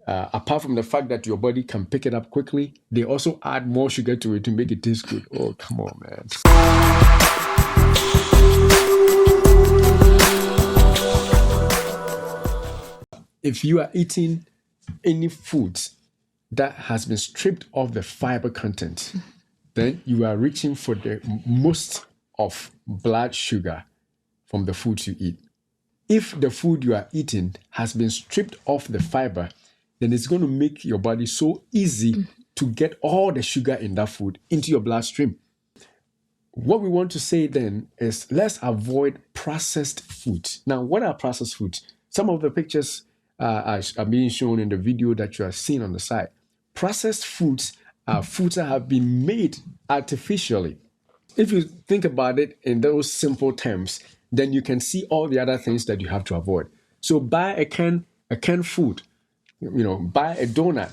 apart from the fact that your body can pick it up quickly, they also add more sugar to it to make it taste good. Oh, come on, man. If you are eating any food that has been stripped of the fiber content, then you are reaching for the most of blood sugar from the foods you eat. If the food you are eating has been stripped of the fiber, then it's going to make your body so easy to get all the sugar in that food into your bloodstream. What we want to say then is let's avoid processed foods. Now, what are processed foods? Some of the pictures are being shown in the video that you are seeing on the side. Processed foods are foods that have been made artificially. If you think about it in those simple terms, then you can see all the other things that you have to avoid. So buy a canned food, buy a donut,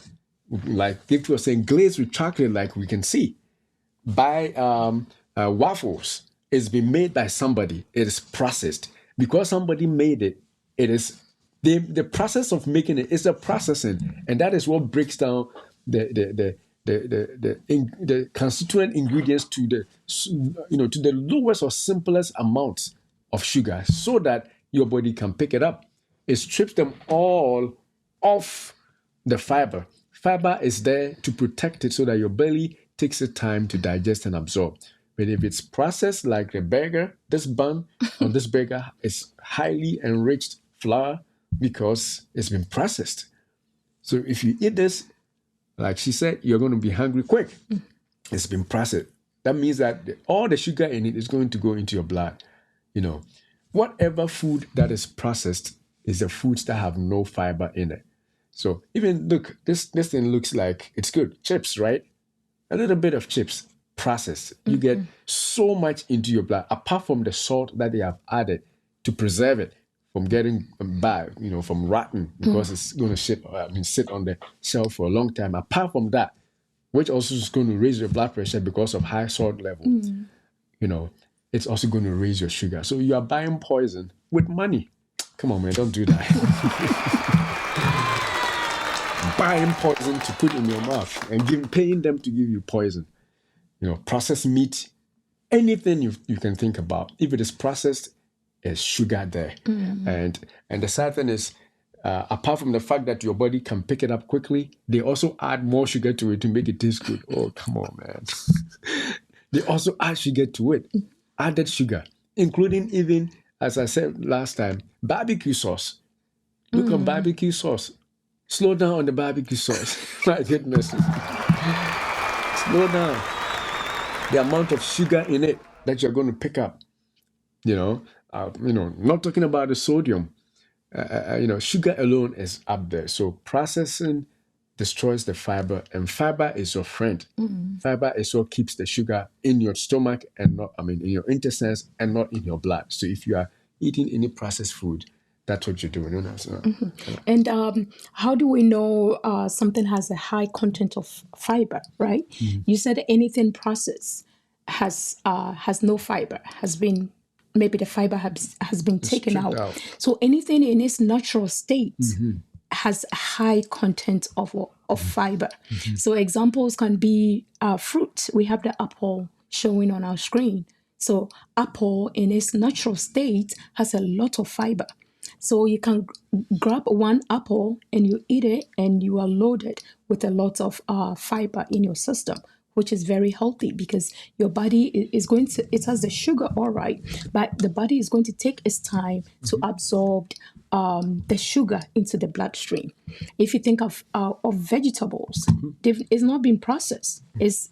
like if you're saying glazed with chocolate, like we can see. Buy waffles. It's been made by somebody. It is processed. Because somebody made it, it is the process of making it is the processing, and that is what breaks down the constituent ingredients to the lowest or simplest amounts of sugar, so that your body can pick it up. It strips them all off the fiber. Fiber is there to protect it so that your belly takes the time to digest and absorb. But if it's processed like the burger, this bun on this burger is highly enriched flour because it's been processed. So if you eat this, like she said, you're going to be hungry quick. It's been processed. That means that all the sugar in it is going to go into your blood. Whatever food that is processed is the foods that have no fiber in it. So even look, this thing looks like it's good. Chips, right? A little bit of chips, processed. You get so much into your blood, apart from the salt that they have added to preserve it from getting bad, from rotten, because it's going to sit on the shelf for a long time. Apart from that, which also is going to raise your blood pressure because of high salt level, it's also going to raise your sugar. So you are buying poison with money. Come on, man, don't do that. Buying poison to put in your mouth and paying them to give you poison. Processed meat, anything you can think about. If it is processed, there's sugar there. And the sad thing is, apart from the fact that your body can pick it up quickly, they also add more sugar to it to make it taste good. Oh, come on, man. They also add sugar to it. Added sugar, including even, as I said last time, barbecue sauce. Look on barbecue sauce. Slow down on the barbecue sauce. My goodness. Slow down. The amount of sugar in it that you're going to pick up. Not talking about the sodium. Sugar alone is up there. So processing destroys the fiber, and fiber is your friend. Fiber is what keeps the sugar in your stomach and in your intestines and not in your blood. So if you are eating any processed food, that's what you're doing. And how do we know something has a high content of fiber, right? You said anything processed has no fiber, maybe the fiber has been taken out. So anything in its natural state has a high content of fiber. So examples can be fruit. We have the apple showing on our screen. So apple in its natural state has a lot of fiber. So you can grab one apple and you eat it and you are loaded with a lot of fiber in your system, which is very healthy because your body is going to, it has the sugar, all right, but the body is going to take its time to absorb the sugar into the bloodstream. If you think of vegetables, it's not been processed. It's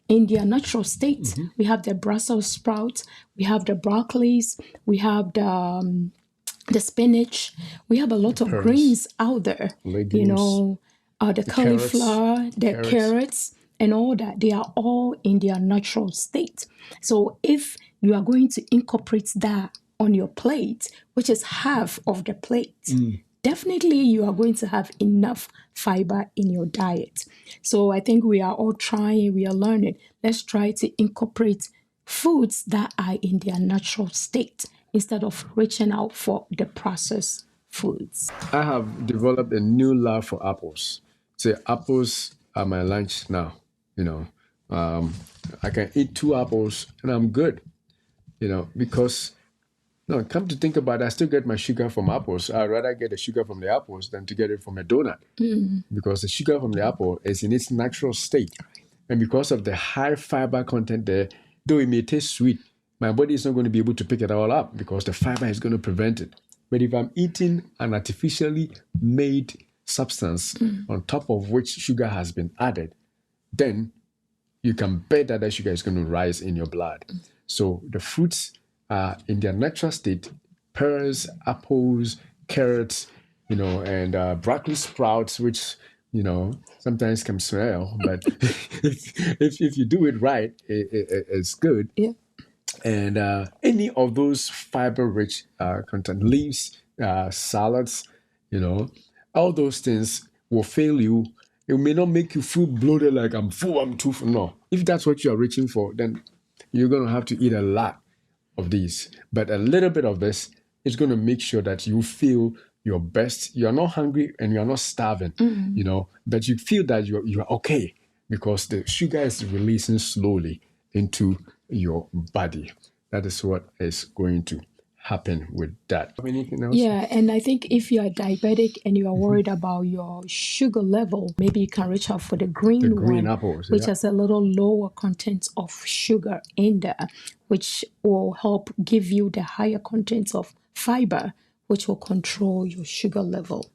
in their natural state. We have the Brussels sprouts, we have the broccolis, we have the spinach. We have a lot of greens out there. Legumes, the cauliflower, the carrots, and all that. They are all in their natural state. So if you are going to incorporate that on your plate, which is half of the plate, definitely you are going to have enough fiber in your diet. So I think we are all trying, we are learning. Let's try to incorporate foods that are in their natural state instead of reaching out for the processed foods? I have developed a new love for apples. Say, apples are my lunch now. You know, um, I can eat 2 apples and I'm good. Because no, come to think about it, I still get my sugar from apples. I'd rather get the sugar from the apples than to get it from a donut because the sugar from the apple is in its natural state. And because of the high fiber content there, though it may taste sweet, my body is not going to be able to pick it all up because the fiber is going to prevent it. But if I'm eating an artificially made substance on top of which sugar has been added, then you can bet that sugar is going to rise in your blood. So the fruits are in their natural state: pears, apples, carrots, and broccoli sprouts, which sometimes can smell, but if you do it right, it's good. Yeah. And any of those fiber-rich content, leaves, salads, all those things will fail you. It may not make you feel bloated like I'm full, I'm too full. No. If that's what you are reaching for, then you're going to have to eat a lot of these. But a little bit of this is going to make sure that you feel your best. You're not hungry and you're not starving, but you feel that you are okay because the sugar is releasing slowly into your body. That is what is going to happen with that. Anything else? Yeah, and I think if you are diabetic and you are worried about your sugar level, maybe you can reach out for the green one, apples, which has a little lower content of sugar in there, which will help give you the higher contents of fiber, which will control your sugar level.